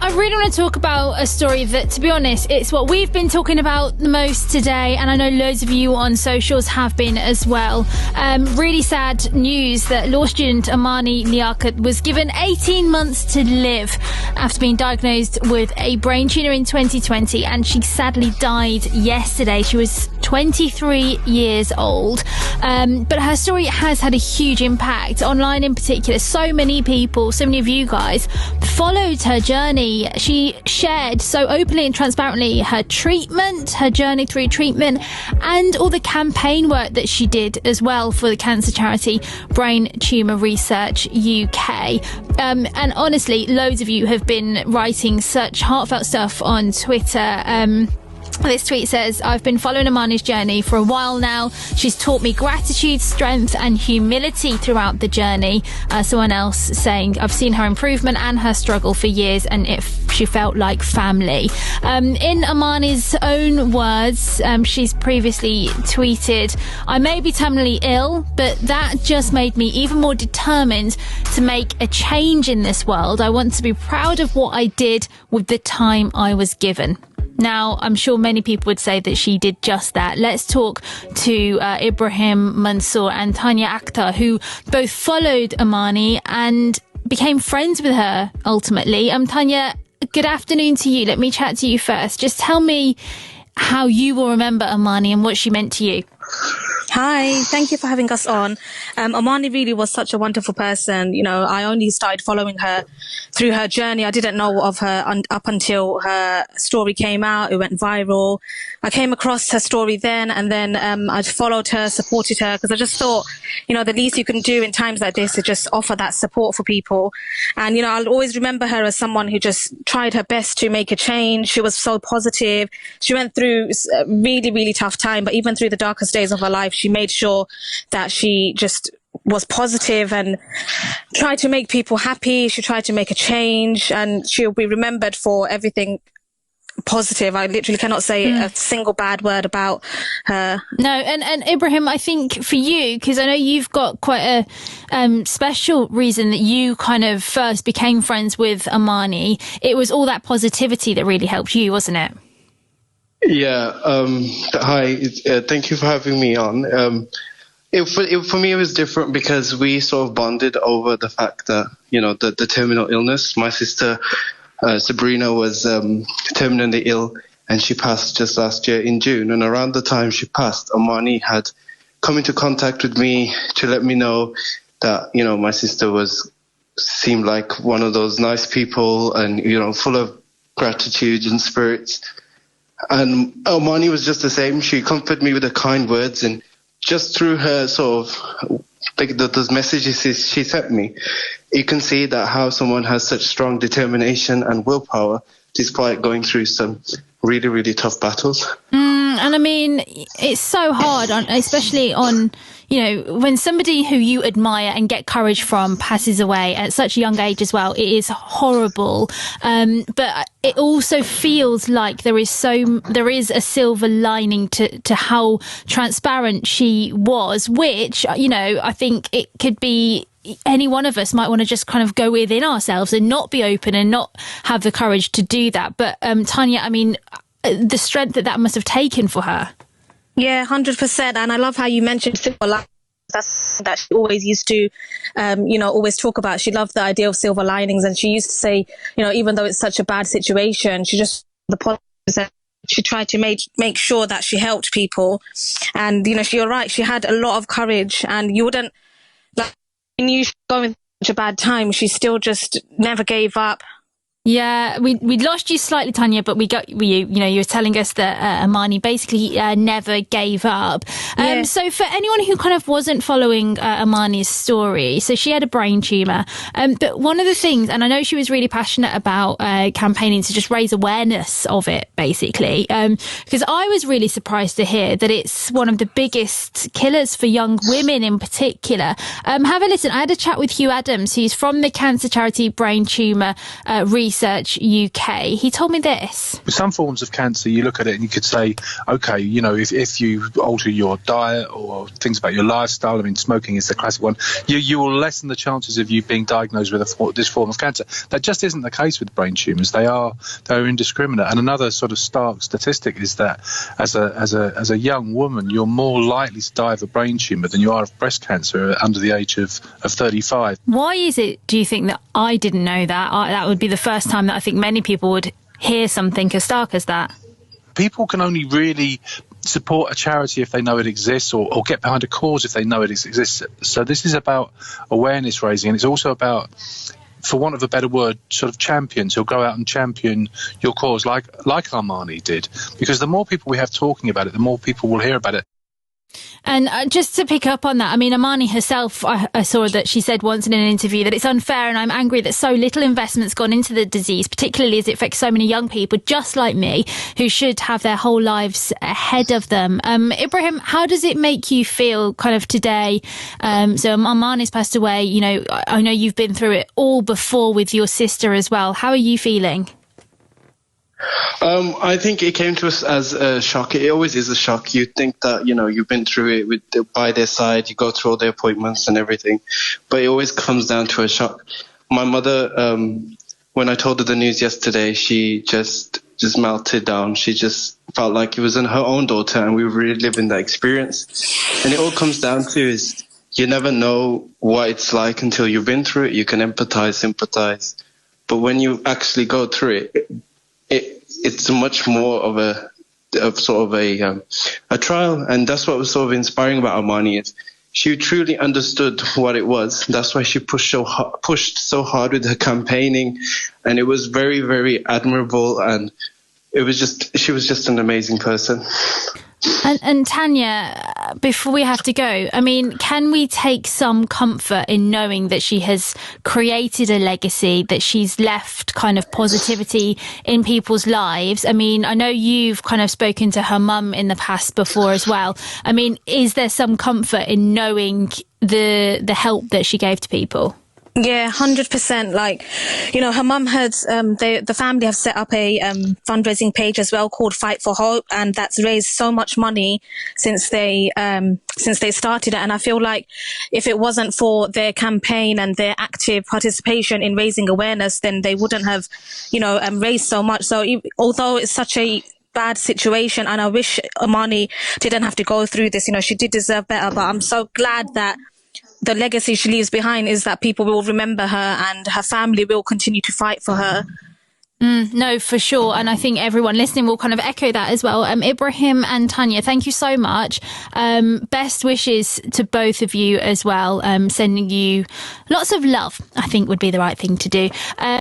I really want to talk about a story that, to be honest, it's what we've been talking about the most today, and I know loads of you on socials have been as well. Really sad news that law student Amani Liaquat was given 18 months to live after being diagnosed with a brain tumour in 2020, and she sadly died yesterday. She was 23 years old. But her story has had a huge impact online in particular. So many people, so many of you guys followed her journey. She shared so openly and transparently her treatment, her journey through treatment, and all the campaign work that she did as well for the cancer charity Brain Tumour Research UK. And honestly, loads of you have been writing such heartfelt stuff on Twitter. This tweet says, I've been following Amani's journey for a while now. She's taught me gratitude, strength and humility throughout the journey. Someone else saying, I've seen her improvement and her struggle for years, and she felt like family. In Amani's own words, she's previously tweeted, I may be terminally ill, but that just made me even more determined to make a change in this world. I want to be proud of what I did with the time I was given. Now, I'm sure many people would say that she did just that. Let's talk to Ibrahim Mansour and Tanya Akhtar, who both followed Amani and became friends with her ultimately. Tanya, good afternoon to you. Let me chat to you first. Just tell me how you will remember Amani and what she meant to you. Hi, thank you for having us on. Amani really was such a wonderful person. You know, I only started following her through her journey. I didn't know of her up until her story came out. It went viral. I came across her story then, and then I followed her, supported her, because I just thought, you know, the least you can do in times like this is just offer that support for people. And, you know, I'll always remember her as someone who just tried her best to make a change. She was so positive. She went through a really, really tough time, but even through the darkest days of her life, she made sure that she just was positive and tried to make people happy. She tried to make a change, and she'll be remembered for everything positive. I literally cannot say a single bad word about her. No, and Ibrahim, I think for you, because I know you've got quite a special reason that you kind of first became friends with Amani. It was all that positivity that really helped you, wasn't it? Yeah. Hi. Thank you for having me on. For me, it was different because we sort of bonded over the fact that, you know, the terminal illness. My sister, Sabrina, was terminally ill, and she passed just last year in June. And around the time she passed, Amani had come into contact with me to let me know that, you know, my sister seemed like one of those nice people and, you know, full of gratitude and spirits. And Amani was just the same. She comforted me with her kind words, and just through her sort of like those messages she sent me, you can see that how someone has such strong determination and willpower despite going through some really, really tough battles. And I mean, it's so hard, especially on, you know, when somebody who you admire and get courage from passes away at such a young age as well. It is horrible. But it also feels like there is a silver lining to how transparent she was, which, you know, I think it could be any one of us might want to just kind of go within ourselves and not be open and not have the courage to do that. But Tanya, I mean, the strength that must have taken for her. Yeah, 100%. And I love how you mentioned silver linings. That's that she always used to, you know, always talk about. She loved the idea of silver linings, and she used to say, you know, even though it's such a bad situation, she just the positives. She tried to make sure that she helped people, and you know, you're right. She had a lot of courage, and you wouldn't like when you going through such a bad time. She still just never gave up. Yeah, we lost you slightly, Tanya, but we got you. You know, you were telling us that Amani basically never gave up. Yeah. So for anyone who kind of wasn't following Amani's story, so she had a brain tumour. But one of the things, and I know she was really passionate about campaigning to just raise awareness of it, basically, because I was really surprised to hear that it's one of the biggest killers for young women in particular. Have a listen. I had a chat with Hugh Adams, who's from the cancer charity Brain Tumour Research Research UK. He told me this. With some forms of cancer, you look at it and you could say, okay, you know, if you alter your diet or things about your lifestyle, I mean, smoking is the classic one, you will lessen the chances of you being diagnosed with this form of cancer. That just isn't the case with brain tumours. They're indiscriminate. And another sort of stark statistic is that as a young woman, you're more likely to die of a brain tumour than you are of breast cancer under the age of 35. Why is it, do you think, that I didn't know that? That would be the first time that I think many people would hear something as stark as that. People can only really support a charity if they know it exists, or get behind a cause if they know it exists. So this is about awareness raising, and it's also about, for want of a better word, sort of champions who'll go out and champion your cause, like Amani did. Because the more people we have talking about it, the more people will hear about it. And just to pick up on that, I mean, Amani herself, I saw that she said once in an interview that it's unfair and I'm angry that so little investment's gone into the disease, particularly as it affects so many young people, just like me, who should have their whole lives ahead of them. Ibrahim, how does it make you feel kind of today? So Amani's passed away. You know, I know you've been through it all before with your sister as well. How are you feeling? I think it came to us as a shock. It always is a shock. You think that, you know, you've been through it by their side, you go through all the appointments and everything, but it always comes down to a shock. My mother, when I told her the news yesterday, she just melted down. She just felt like it was in her own daughter, and we were really living that experience. And it all comes down to is you never know what it's like until you've been through it. You can empathize, sympathize, but when you actually go through it, it's much more of a trial. And that's what was sort of inspiring about Amani, is she truly understood what it was. That's why she pushed so hard with her campaigning, and it was very, very admirable. And she was just an amazing person. And Tanya, before we have to go, I mean, can we take some comfort in knowing that she has created a legacy, that she's left kind of positivity in people's lives? I mean, I know you've kind of spoken to her mum in the past before as well. I mean, is there some comfort in knowing the help that she gave to people? Yeah, 100%. Like, you know, her mum had, the family have set up a fundraising page as well called Fight for Hope, and that's raised so much money since they started it. And I feel like if it wasn't for their campaign and their active participation in raising awareness, then they wouldn't have, you know, raised so much. So although it's such a bad situation, and I wish Amani didn't have to go through this, you know, she did deserve better, but I'm so glad that the legacy she leaves behind is that people will remember her and her family will continue to fight for her. No, for sure. And I think everyone listening will kind of echo that as well. Ibrahim and Tanya, thank you so much. Best wishes to both of you as well. Sending you lots of love, I think would be the right thing to do.